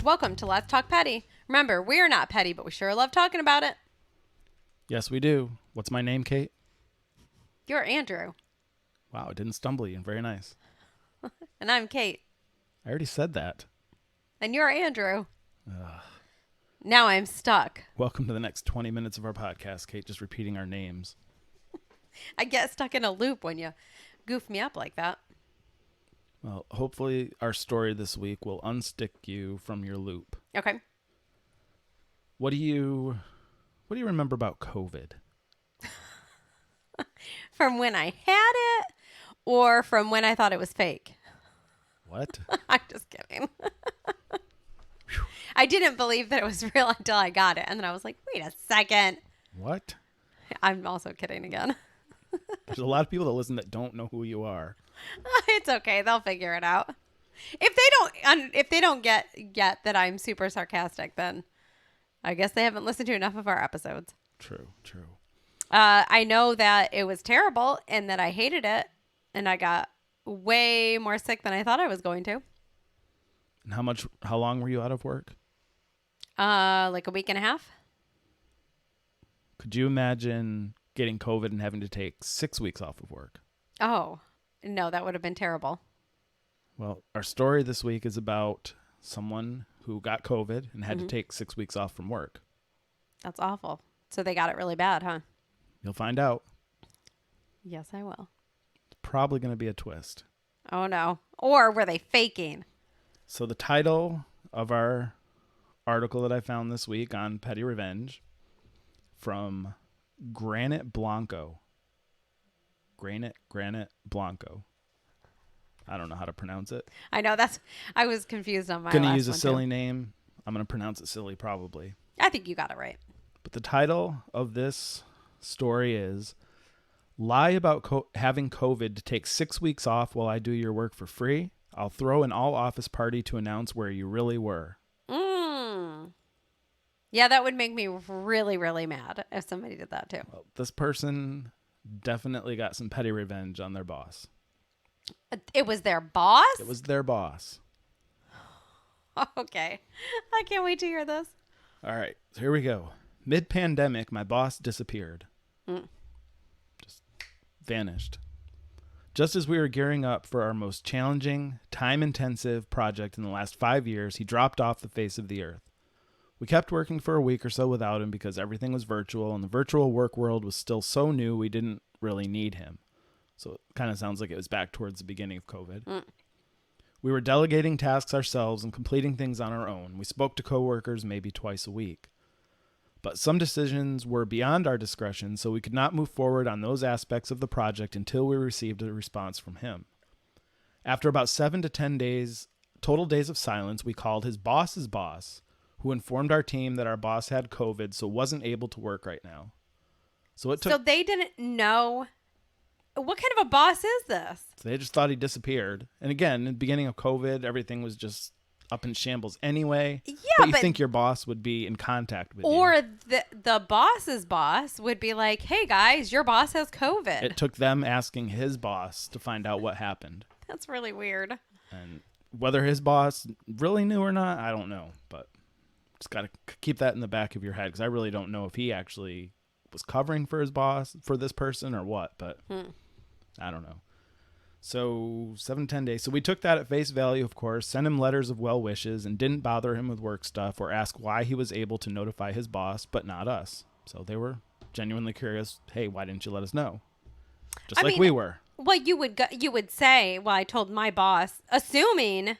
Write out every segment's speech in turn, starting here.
Welcome to Let's Talk Petty. Remember, we're not petty, but we sure love talking about it. Yes, we do. What's my name, Kate? You're Andrew. Wow, it didn't stumble you. Very nice. And I'm Kate. I already said that. And you're Andrew. Now I'm stuck. Welcome to the next 20 minutes of our podcast, Kate, just repeating our names. I get stuck in a loop when you goof me up like that. Well, hopefully our story this week will unstick you from your loop. Okay. What do you remember about COVID? From when I had it or from when I thought it was fake? What? I'm just kidding. I didn't believe that it was real until I got it. And then I was like, wait a second. What? I'm also kidding again. There's a lot of people that listen that don't know who you are. It's okay. They'll figure it out. If they don't get that I'm super sarcastic, then I guess they haven't listened to enough of our episodes. True. I know that it was terrible and that I hated it, and I got way more sick than I thought I was going to. And how long were you out of work? Like a week and a half. Could you imagine getting COVID and having to take 6 weeks off of work? Oh, no, that would have been terrible. Well, our story this week is about someone who got COVID and had to take 6 weeks off from work. That's awful. So they got it really bad, huh? You'll find out. Yes, I will. It's probably going to be a twist. Oh, no. Or were they faking? So the title of our article that I found this week on Petty Revenge from Granite Blanco. Granite Blanco. I don't know how to pronounce it. I know I was confused on my Gonna last use a one, silly too. name. I'm gonna pronounce it silly probably. I think you got it right. But the title of this story is Lie About Having COVID to Take 6 weeks off while I do your work for free. I'll throw an all-office party to announce where you really were. Yeah, that would make me really, really mad if somebody did that too. Well, this person definitely got some petty revenge on their boss. It was their boss? It was their boss. Okay. I can't wait to hear this. All right, so here we go. Mid-pandemic, my boss disappeared. Just vanished. Just as we were gearing up for our most challenging, time-intensive project in the last 5 years, he dropped off the face of the earth. We kept working for a week or so without him because everything was virtual, and the virtual work world was still so new we didn't really need him. So it kind of sounds like it was back towards the beginning of COVID. We were delegating tasks ourselves and completing things on our own. We spoke to coworkers maybe twice a week. But some decisions were beyond our discretion, so we could not move forward on those aspects of the project until we received a response from him. After about 7 to 10 days, total days of silence, we called his boss's boss, who informed our team that our boss had COVID, so wasn't able to work right now. So they didn't know. What kind of a boss is this? So they just thought he disappeared. And again, in the beginning of COVID, everything was just up in shambles anyway. Yeah, but you think your boss would be in contact with you. Or the boss's boss would be like, hey guys, your boss has COVID. It took them asking his boss to find out what happened. That's really weird. And whether his boss really knew or not, I don't know. But just got to keep that in the back of your head because I really don't know if he actually was covering for his boss, for this person or what. But I don't know. So 7, 10 days. So we took that at face value, of course, sent him letters of well wishes and didn't bother him with work stuff or ask why he was able to notify his boss, but not us. So they were genuinely curious. Hey, why didn't you let us know? Just like we were. Well, you would say, well, I told my boss, assuming.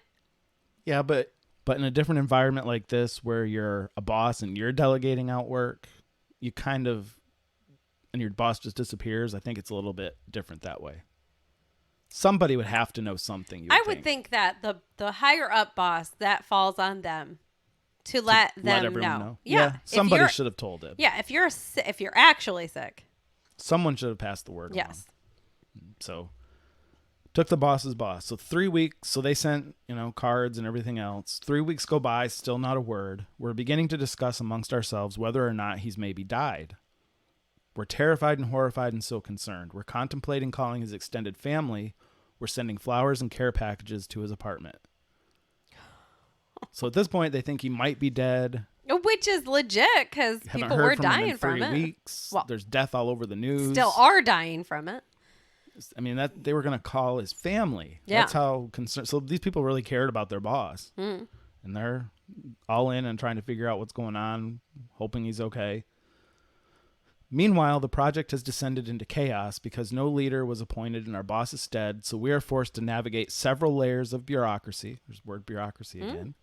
Yeah, but in a different environment like this where you're a boss and you're delegating out work, you kind of, and your boss just disappears, I think it's a little bit different that way. Somebody would have to know something. I would think that the higher up boss, that falls on them to let everyone know. Yeah, somebody should have told it. Yeah, if you're actually sick, someone should have passed the word along. Yes. So took the boss's boss. So 3 weeks. So they sent, cards and everything else. 3 weeks go by, still not a word. We're beginning to discuss amongst ourselves whether or not he's maybe died. We're terrified and horrified and so concerned. We're contemplating calling his extended family. We're sending flowers and care packages to his apartment. So at this point, they think he might be dead. Which is legit because Haven't people heard were from him in dying from 3 it. weeks. Well, There's death all over the news. still are dying from it. I mean, that they were going to call his family. Yeah. That's how concerned. So these people really cared about their boss. Mm. And they're all in and trying to figure out what's going on, hoping he's okay. Meanwhile, the project has descended into chaos because no leader was appointed in our boss's stead, so we are forced to navigate several layers of bureaucracy. There's the word bureaucracy again.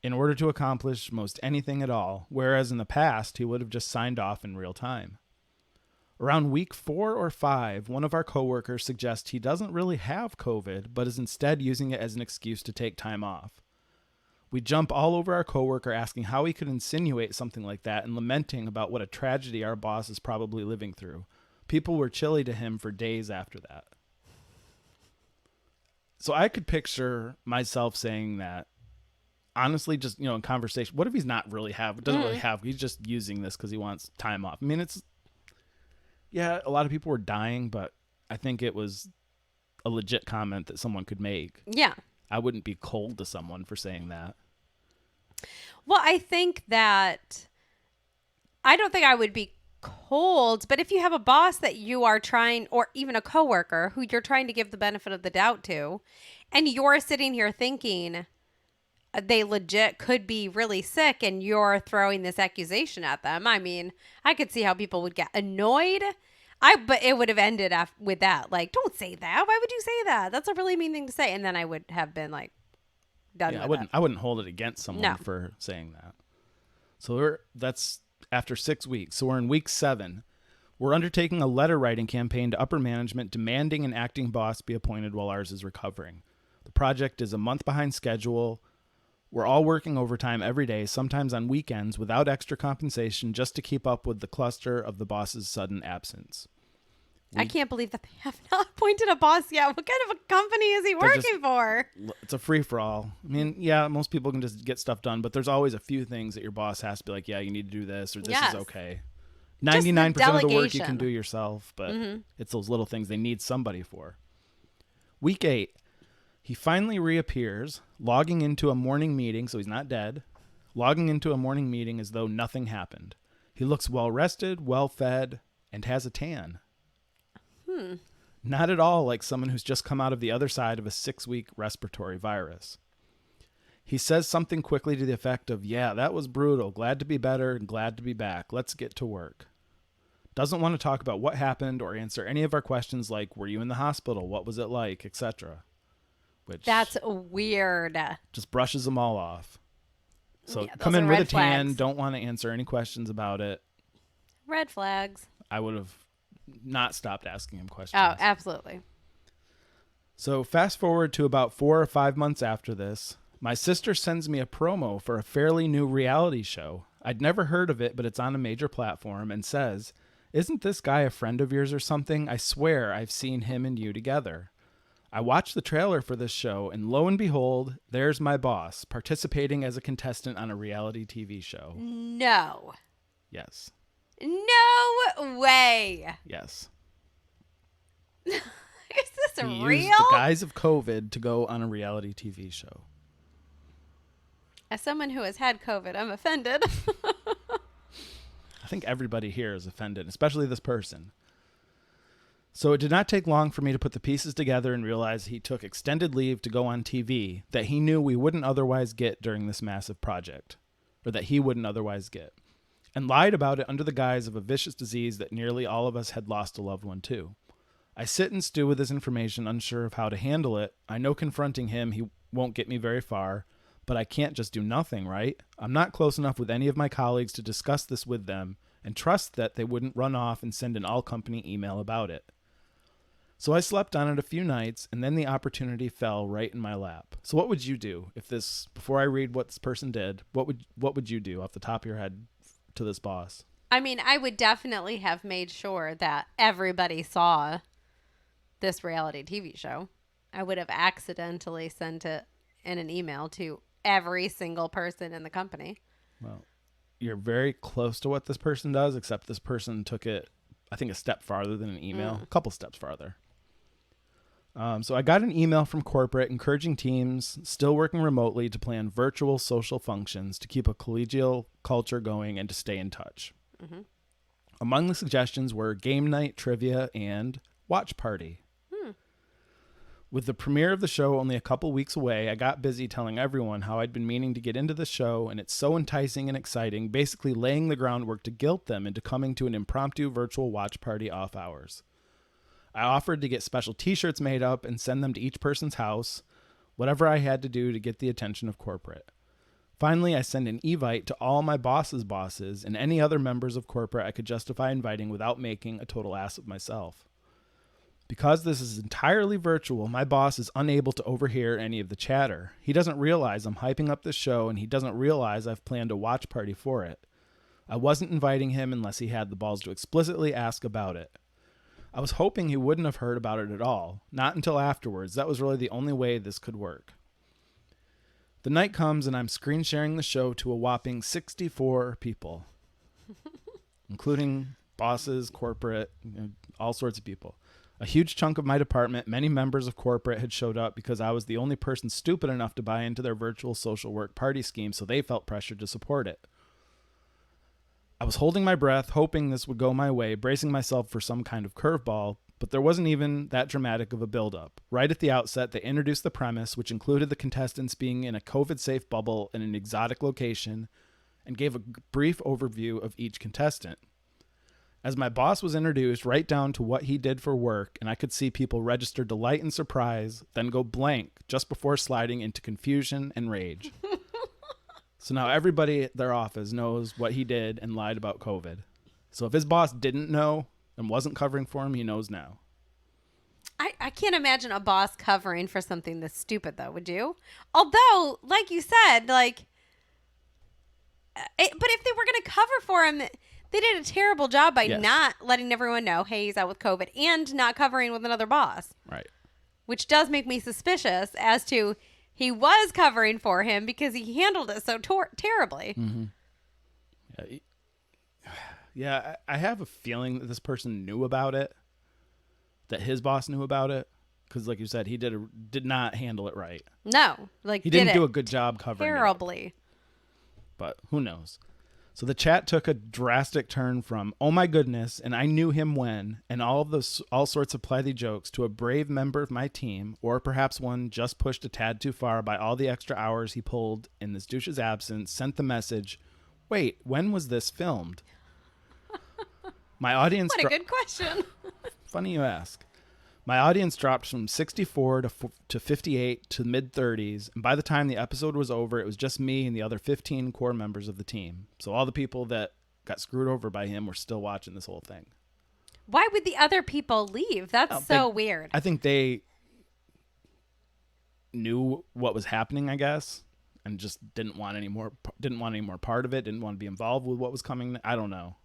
In order to accomplish most anything at all, whereas in the past, he would have just signed off in real time. Around week 4 or 5, one of our coworkers suggests he doesn't really have COVID, but is instead using it as an excuse to take time off. We jump all over our coworker asking how he could insinuate something like that and lamenting about what a tragedy our boss is probably living through. People were chilly to him for days after that. So I could picture myself saying that, honestly, just, in conversation. What if he's not really doesn't really have, he's just using this because he wants time off. I mean, a lot of people were dying, but I think it was a legit comment that someone could make. Yeah. I wouldn't be cold to someone for saying that. Well, I think that I don't think I would be cold, but if you have a boss that you are trying, or even a coworker who you're trying to give the benefit of the doubt to, and you're sitting here thinking they legit could be really sick and you're throwing this accusation at them. I mean, I could see how people would get annoyed. But it would have ended with that. Like, don't say that. Why would you say that? That's a really mean thing to say. And then I would have been like, done with it. I wouldn't hold it against someone for saying that. So that's after 6 weeks. So we're in week 7. We're undertaking a letter writing campaign to upper management demanding an acting boss be appointed while ours is recovering. The project is a month behind schedule. We're all working overtime every day, sometimes on weekends, without extra compensation, just to keep up with the cluster of the boss's sudden absence. I can't believe that they have not appointed a boss yet. What kind of a company is he working for? It's a free-for-all. I mean, most people can just get stuff done, but there's always a few things that your boss has to be like, yeah, you need to do this, or this is okay. 99% of the work you can do yourself, but it's those little things they need somebody for. Week 8. He finally reappears, logging into a morning meeting, so he's not dead, logging into a morning meeting as though nothing happened. He looks well-rested, well-fed, and has a tan. Not at all like someone who's just come out of the other side of a 6-week respiratory virus. He says something quickly to the effect of, yeah, that was brutal, glad to be better, and glad to be back, let's get to work. Doesn't want to talk about what happened or answer any of our questions like, were you in the hospital, what was it like, etc. Which that's weird. Just brushes them all off. So Yeah, come those in are with a red tan, flags. don't want to answer any questions about it. Red flags. I would have not stopped asking him questions. Oh, absolutely. So fast forward to about 4 or 5 months after this, my sister sends me a promo for a fairly new reality show. I'd never heard of it, but it's on a major platform, and says, isn't this guy a friend of yours or something? I swear I've seen him and you together. I watched the trailer for this show, and lo and behold, there's my boss, participating as a contestant on a reality TV show. No. Yes. No way. Yes. Is this He real? used the guise of COVID to go on a reality TV show. As someone who has had COVID, I'm offended. I think everybody here is offended, especially this person. So it did not take long for me to put the pieces together and realize he took extended leave to go on TV that he knew we wouldn't otherwise get during this massive project, or that he wouldn't otherwise get, and lied about it under the guise of a vicious disease that nearly all of us had lost a loved one to. I sit and stew with this information, unsure of how to handle it. I know confronting him, he won't get me very far, but I can't just do nothing, right? I'm not close enough with any of my colleagues to discuss this with them and trust that they wouldn't run off and send an all-company email about it. So I slept on it a few nights, and then the opportunity fell right in my lap. So what would you do if this, before I read what this person did, what would you do off the top of your head to this boss? I mean, I would definitely have made sure that everybody saw this reality TV show. I would have accidentally sent it in an email to every single person in the company. Well, you're very close to what this person does, except this person took it, I think, a step farther than an email, a couple steps farther. So I got an email from corporate encouraging teams still working remotely to plan virtual social functions to keep a collegial culture going and to stay in touch. Mm-hmm. Among the suggestions were game night, trivia, and watch party. With the premiere of the show only a couple weeks away, I got busy telling everyone how I'd been meaning to get into the show, and it's so enticing and exciting, basically laying the groundwork to guilt them into coming to an impromptu virtual watch party off hours. I offered to get special t-shirts made up and send them to each person's house, whatever I had to do to get the attention of corporate. Finally, I sent an evite to all my boss's bosses and any other members of corporate I could justify inviting without making a total ass of myself. Because this is entirely virtual, my boss is unable to overhear any of the chatter. He doesn't realize I'm hyping up this show, and he doesn't realize I've planned a watch party for it. I wasn't inviting him unless he had the balls to explicitly ask about it. I was hoping he wouldn't have heard about it at all, not until afterwards. That was really the only way this could work. The night comes, and I'm screen sharing the show to a whopping 64 people, including bosses, corporate, all sorts of people. A huge chunk of my department, many members of corporate had showed up because I was the only person stupid enough to buy into their virtual social work party scheme, so they felt pressured to support it. I was holding my breath, hoping this would go my way, bracing myself for some kind of curveball, but there wasn't even that dramatic of a build-up. Right at the outset, they introduced the premise, which included the contestants being in a COVID-safe bubble in an exotic location, and gave a brief overview of each contestant. As my boss was introduced, right down to what he did for work, and I could see people register delight and surprise, then go blank just before sliding into confusion and rage. So now everybody at their office knows what he did and lied about COVID. So if his boss didn't know and wasn't covering for him, he knows now. I can't imagine a boss covering for something this stupid, though, would you? Although, like you said, but if they were going to cover for him, they did a terrible job by not letting everyone know, hey, he's out with COVID, and not covering with another boss. Right. Which does make me suspicious as to he was covering for him because he handled it so terribly. Mm-hmm. Yeah, I have a feeling that this person knew about it, that his boss knew about it, because like you said, he did not handle it right. No, he didn't do a good job covering terribly. It. But who knows? So the chat took a drastic turn from, oh my goodness, and I knew him when, and all sorts of plithy jokes, to a brave member of my team, or perhaps one just pushed a tad too far by all the extra hours he pulled in this douche's absence, sent the message, wait, when was this filmed? My audience... What a good question. Funny you ask. My audience dropped from 64 to 58 to mid-30s, and by the time the episode was over, it was just me and the other 15 core members of the team. So all the people that got screwed over by him were still watching this whole thing. Why would the other people leave? That's weird. I think they knew what was happening, I guess, and just didn't want any more part of it, didn't want to be involved with what was coming. I don't know.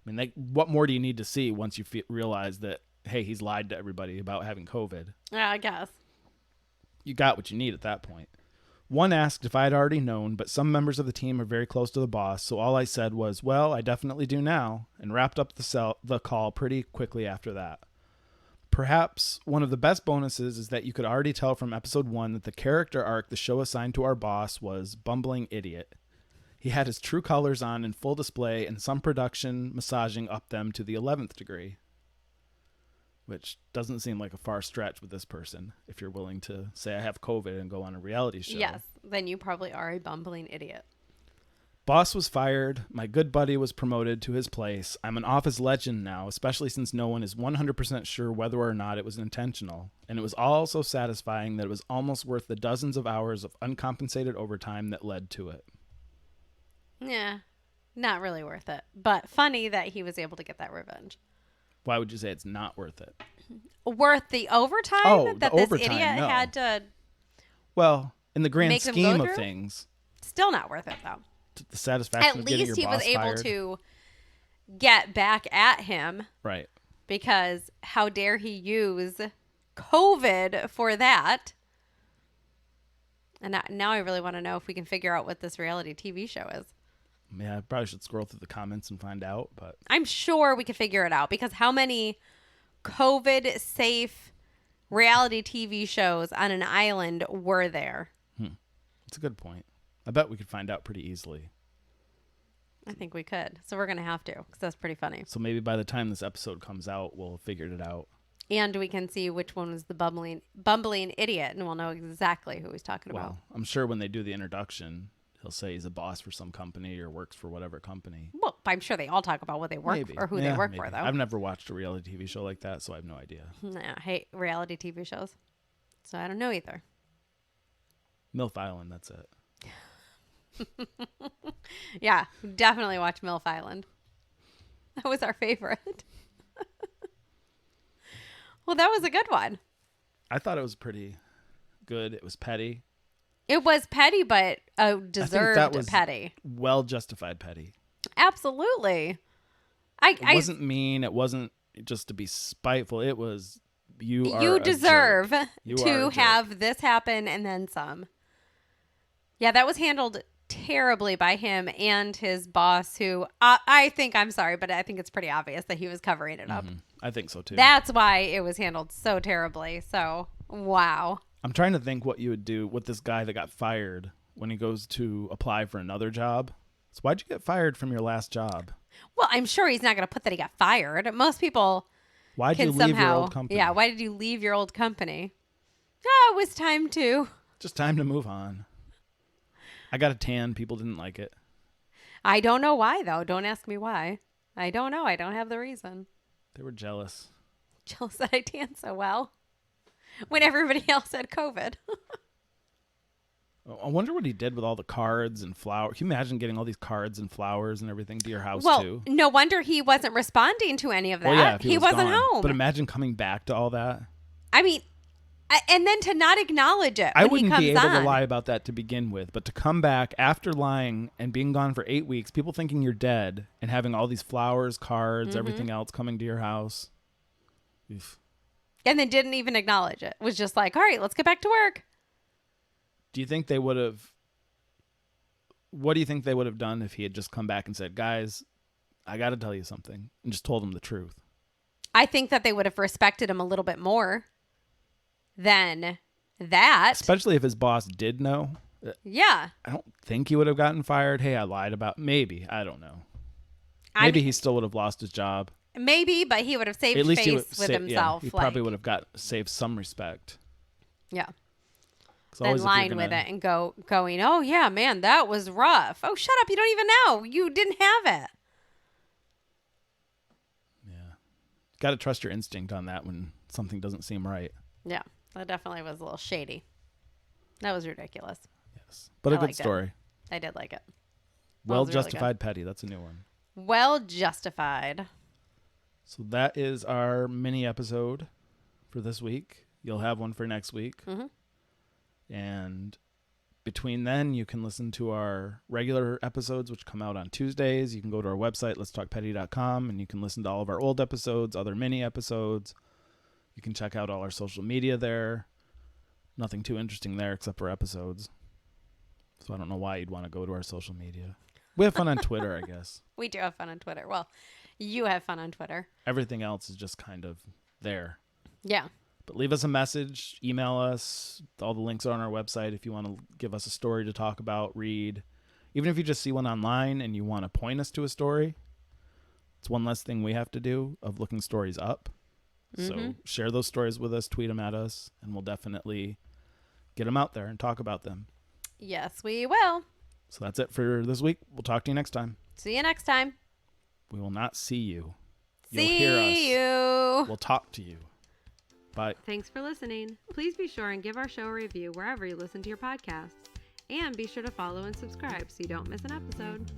I mean, what more do you need to see once you realize that, hey, he's lied to everybody about having COVID? Yeah, I guess. You got what you need at that point. One asked if I had already known, but some members of the team are very close to the boss, so all I said was, well, I definitely do now, and wrapped up the call pretty quickly after that. Perhaps one of the best bonuses is that you could already tell from episode 1 that the character arc the show assigned to our boss was bumbling idiot. He had his true colors on in full display and some production massaging up them to the 11th degree. Which doesn't seem like a far stretch with this person, if you're willing to say I have COVID and go on a reality show. Yes, then you probably are a bumbling idiot. Boss was fired. My good buddy was promoted to his place. I'm an office legend now, especially since no one is 100% sure whether or not it was intentional. And it was all so satisfying that it was almost worth the dozens of hours of uncompensated overtime that led to it. Yeah, not really worth it. But funny that he was able to get that revenge. Why would you say it's not worth it? Worth the overtime that this idiot had to... Well, in the grand scheme of things... Still not worth it, though. The satisfaction of getting your boss fired. At least he was able to get back at him. Right. Because how dare he use COVID for that? And now I really want to know if we can figure out what this reality TV show is. Yeah, I probably should scroll through the comments and find out, but... I'm sure we could figure it out, because how many COVID-safe reality TV shows on an island were there? That's a good point. I bet we could find out pretty easily. I think we could. So we're going to have to, because that's pretty funny. So maybe by the time this episode comes out, we'll have figured it out. And we can see which one was the bumbling idiot, and we'll know exactly who he's talking about. Well, I'm sure when they do the introduction, he'll say he's a boss for some company or works for whatever company. Well, I'm sure they all talk about what they work for, or who they work for, though. I've never watched a reality TV show like that, so I have no idea. Nah, I hate reality TV shows. So I don't know either. MILF Island, that's it. Yeah, definitely watch MILF Island. That was our favorite. Well, that was a good one. I thought it was pretty good. It was petty. It was petty, but deserved that was petty. Well justified petty. Absolutely. It wasn't mean. It wasn't just to be spiteful. It was you deserve you to have this happen and then some. Yeah, that was handled terribly by him and his boss, who I think, I'm sorry, but I think it's pretty obvious that he was covering it up. I think so too. That's why it was handled so terribly. So, wow. I'm trying to think what you would do with this guy that got fired when he goes to apply for another job. So why'd you get fired from your last job? Well, I'm sure he's not going to put that he got fired. Most people Why'd can you leave somehow, your old company? Yeah, why did you leave your old company? Oh, it was time to. Just time to move on. I got a tan. People didn't like it. I don't know why, though. Don't ask me why. I don't know. I don't have the reason. They were jealous. Jealous that I tan so well when everybody else had COVID. I wonder what he did with all the cards and flowers. Can you imagine getting all these cards and flowers and everything to your house, too? Well, no wonder he wasn't responding to any of that. Well, yeah, if he wasn't gone. home. But imagine coming back to all that. I mean, and then to not acknowledge it I when he wouldn't comes be able on. to lie about that to begin with, but to come back after lying and being gone for 8 weeks, people thinking you're dead and having all these flowers, cards, everything else coming to your house. Oof. And then didn't even acknowledge it. Was just like, all right, let's get back to work. Do you think they would have... What do you think they would have done if he had just come back and said, guys, I got to tell you something, and just told them the truth? I think that they would have respected him a little bit more than that. Especially if his boss did know. Yeah. I don't think he would have gotten fired. Hey, I lied about... Maybe. I don't know. Maybe he still would have lost his job. Maybe, but he would have saved At least face he would with himself. Yeah, he probably would have saved some respect. Yeah. Then lying with it and going, oh, yeah, man, that was rough. Oh, shut up. You don't even know. You didn't have it. Yeah. Got to trust your instinct on that when something doesn't seem right. Yeah. That definitely was a little shady. That was ridiculous. Yes. But a good story. I did like it. Well justified petty. That's a new one. Well justified. So that is our mini episode for this week. You'll have one for next week. Mm-hmm. And between then, you can listen to our regular episodes, which come out on Tuesdays. You can go to our website, letstalkpetty.com, and you can listen to all of our old episodes, other mini episodes. You can check out all our social media there. Nothing too interesting there except for episodes. So I don't know why you'd want to go to our social media. We have fun on Twitter, I guess. We do have fun on Twitter. Well, you have fun on Twitter. Everything else is just kind of there. Yeah. But leave us a message, email us. All the links are on our website if you want to give us a story to talk about, read. Even if you just see one online and you want to point us to a story, it's one less thing we have to do of looking stories up. So share those stories with us, tweet them at us, and we'll definitely get them out there and talk about them. Yes, we will. So that's it for this week. We'll talk to you next time. See you next time. We will not see you. You'll See hear us. you. We'll talk to you. Bye. Thanks for listening. Please be sure and give our show a review wherever you listen to your podcasts. And be sure to follow and subscribe so you don't miss an episode.